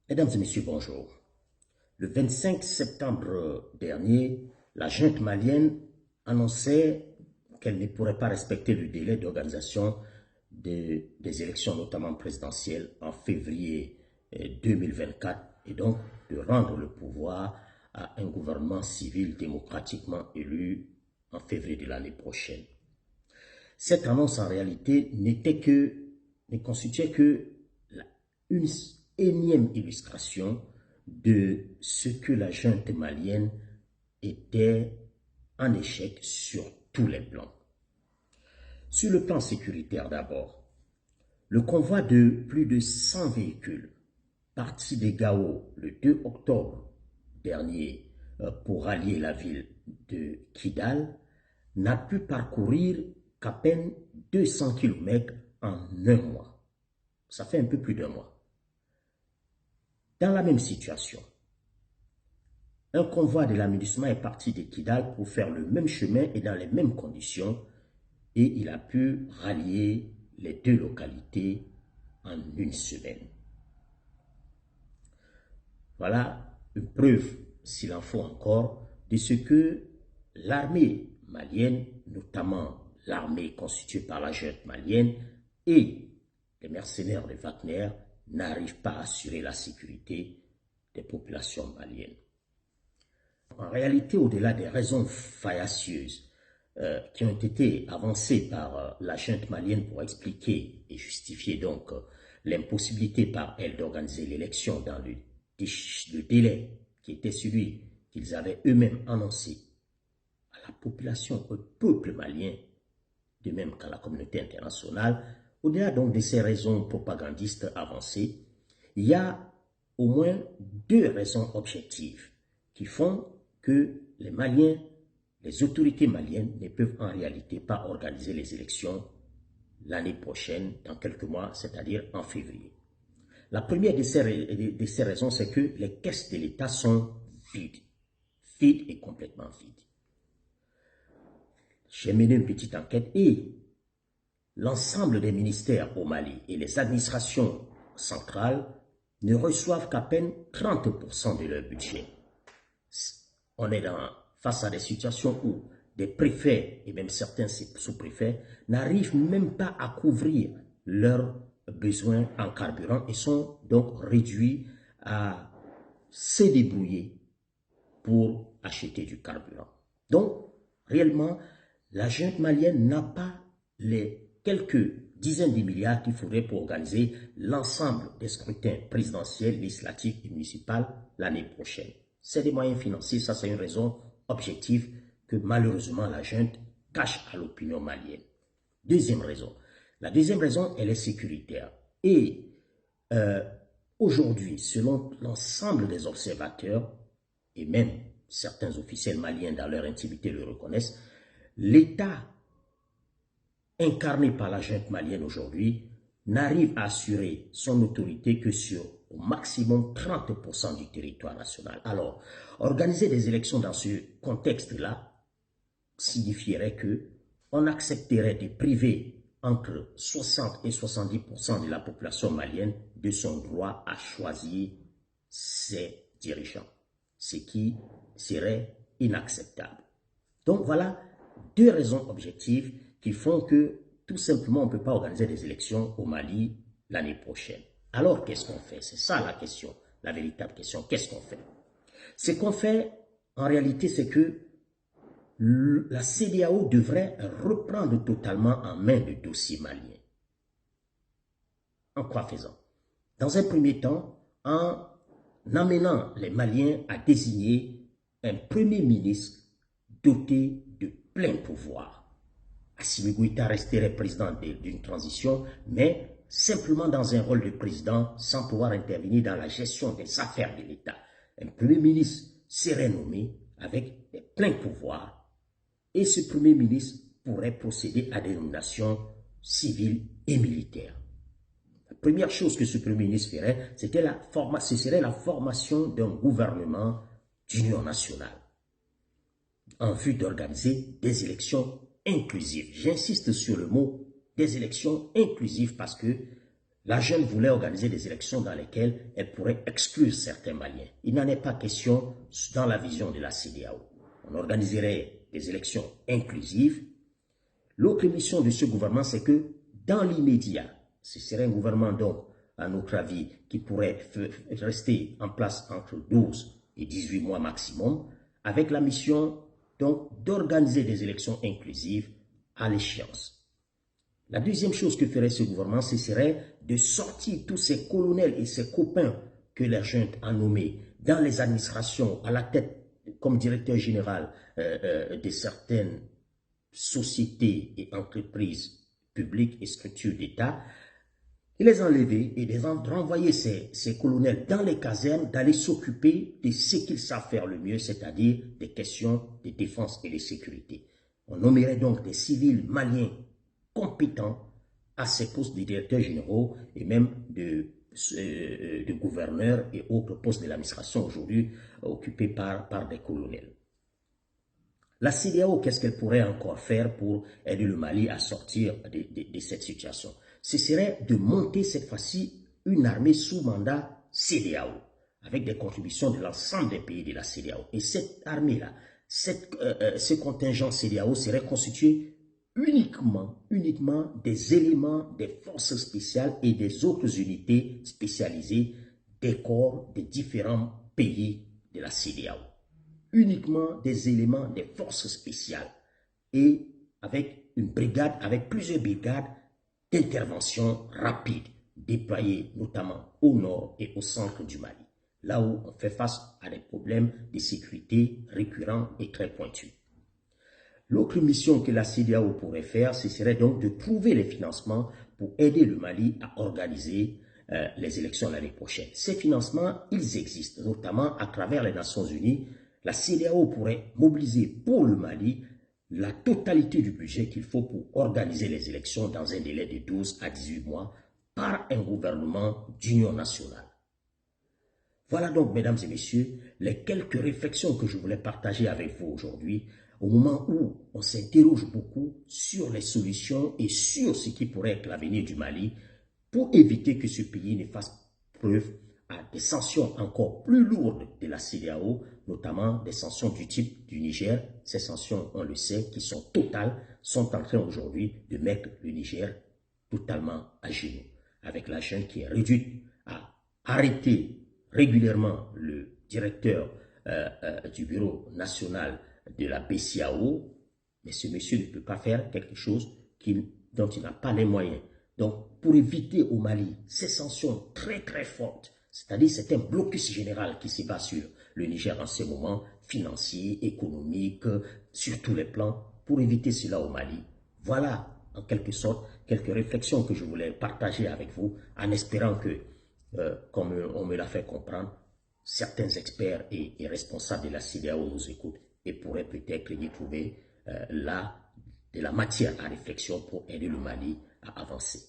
Mesdames et messieurs, bonjour. Le 25 septembre dernier, la junte malienne annonçait qu'elle ne pourrait pas respecter le délai d'organisation des élections, notamment présidentielles, en février 2024, et donc de rendre le pouvoir à un gouvernement civil démocratiquement élu en février de l'année prochaine. Cette annonce, en réalité, ne constituait que une énième illustration de ce que la junte malienne était en échec sur tous les plans. Sur le plan sécuritaire d'abord, le convoi de plus de 100 véhicules parti de Gao le 2 octobre dernier pour rallier la ville de Kidal n'a pu parcourir qu'à peine 200 km en un mois. Ça fait un peu plus d'un mois. Dans la même situation, un convoi de l'aménagement est parti de Kidal pour faire le même chemin et dans les mêmes conditions, et il a pu rallier les deux localités en une semaine. Voilà une preuve, s'il en faut encore, de ce que l'armée malienne, notamment l'armée constituée par la junte malienne et les mercenaires de Wagner, n'arrivent pas à assurer la sécurité des populations maliennes. En réalité, au-delà des raisons fallacieuses qui ont été avancées par la junte malienne pour expliquer et justifier donc l'impossibilité par elle d'organiser l'élection dans le délai qui était celui qu'ils avaient eux-mêmes annoncé à la population, au peuple malien, de même qu'à la communauté internationale, au-delà donc de ces raisons propagandistes avancées, il y a au moins deux raisons objectives qui font que les Maliens, les autorités maliennes ne peuvent en réalité pas organiser les élections l'année prochaine, dans quelques mois, c'est-à-dire en février. La première de ces raisons, c'est que les caisses de l'État sont vides, vides et complètement vides. J'ai mené une petite enquête et l'ensemble des ministères au Mali et les administrations centrales ne reçoivent qu'à peine 30% de leur budget. On est face à des situations où des préfets et même certains sous-préfets n'arrivent même pas à couvrir leurs besoins en carburant et sont donc réduits à se débrouiller pour acheter du carburant. Donc, réellement, la junte malienne n'a pas les quelques dizaines de milliards qu'il faudrait pour organiser l'ensemble des scrutins présidentiels, législatifs et municipaux l'année prochaine. C'est des moyens financiers, ça c'est une raison objective que malheureusement la junte cache à l'opinion malienne. Deuxième raison. La deuxième raison, elle est sécuritaire. Et aujourd'hui, selon l'ensemble des observateurs, et même certains officiels maliens dans leur intimité le reconnaissent, l'État incarné par la junte malienne aujourd'hui n'arrive à assurer son autorité que sur au maximum 30% du territoire national. Alors, organiser des élections dans ce contexte-là signifierait que on accepterait de priver entre 60 et 70% de la population malienne de son droit à choisir ses dirigeants, ce qui serait inacceptable. Donc voilà deux raisons objectives qui font que tout simplement on ne peut pas organiser des élections au Mali l'année prochaine. Alors qu'est-ce qu'on fait? C'est ça la question, la véritable question. Qu'est-ce qu'on fait? Ce qu'on fait en réalité, c'est que la CEDEAO devrait reprendre totalement en main le dossier malien. En quoi faisant? Dans un premier temps, en amenant les Maliens à désigner un premier ministre doté de plein pouvoir. Assimi Goïta resterait président d'une transition, mais simplement dans un rôle de président sans pouvoir intervenir dans la gestion des affaires de l'État. Un premier ministre serait nommé avec des pleins pouvoirs et ce premier ministre pourrait procéder à des nominations civiles et militaires. La première chose que ce premier ministre ferait, ce serait la formation d'un gouvernement d'union nationale en vue d'organiser des élections inclusives. J'insiste sur le mot des élections inclusives parce que la junte voulait organiser des élections dans lesquelles elle pourrait exclure certains Maliens. Il n'en est pas question dans la vision de la CEDEAO. On organiserait des élections inclusives. L'autre mission de ce gouvernement, c'est que dans l'immédiat, ce serait un gouvernement donc, à notre avis, qui pourrait rester en place entre 12 et 18 mois maximum, avec la mission donc d'organiser des élections inclusives à l'échéance. La deuxième chose que ferait ce gouvernement, ce serait de sortir tous ces colonels et ces copains que la junte a nommés dans les administrations, à la tête comme directeur général de certaines sociétés et entreprises publiques et structures d'État, et les enlever et les renvoyer ces colonels dans les casernes, d'aller s'occuper de ce qu'ils savent faire le mieux, c'est-à-dire des questions de défense et de sécurité. On nommerait donc des civils maliens compétents à ces postes de directeurs généraux et même de gouverneurs et autres postes de l'administration aujourd'hui occupés par des colonels. La CEDEAO, qu'est-ce qu'elle pourrait encore faire pour aider le Mali à sortir de cette situation? Ce serait de monter cette fois-ci une armée sous mandat CEDEAO, avec des contributions de l'ensemble des pays de la CEDEAO. Et cette armée-là, ce contingent CEDEAO serait constitué uniquement des éléments des forces spéciales et des autres unités spécialisées des corps des différents pays de la CEDEAO. Uniquement des éléments des forces spéciales et avec une brigade, avec plusieurs brigades d'intervention rapide déployées notamment au nord et au centre du Mali, là où on fait face à des problèmes de sécurité récurrents et très pointus. L'autre mission que la CEDEAO pourrait faire, ce serait donc de trouver les financements pour aider le Mali à organiser les élections l'année prochaine. Ces financements, ils existent, notamment à travers les Nations Unies. La CEDEAO pourrait mobiliser pour le Mali la totalité du budget qu'il faut pour organiser les élections dans un délai de 12 à 18 mois par un gouvernement d'union nationale. Voilà donc, mesdames et messieurs, les quelques réflexions que je voulais partager avec vous aujourd'hui, au moment où on s'interroge beaucoup sur les solutions et sur ce qui pourrait être l'avenir du Mali pour éviter que ce pays ne fasse preuve à des sanctions encore plus lourdes de la CEDEAO, notamment des sanctions du type du Niger. Ces sanctions, on le sait, qui sont totales, sont en train aujourd'hui de mettre le Niger totalement à genoux, avec la junte qui est réduite à arrêter régulièrement le directeur du bureau national de la BCAO, mais ce monsieur ne peut pas faire quelque chose dont il n'a pas les moyens. Donc, pour éviter au Mali ces sanctions très très fortes, c'est-à-dire c'est un blocus général qui se bat sur le Niger en ce moment, financier, économique, sur tous les plans, pour éviter cela au Mali. Voilà, en quelque sorte, quelques réflexions que je voulais partager avec vous, en espérant que, comme on me l'a fait comprendre, certains experts et responsables de la CEDEAO nous écoutent et pourraient peut-être y trouver de la matière à réflexion pour aider le Mali à avancer.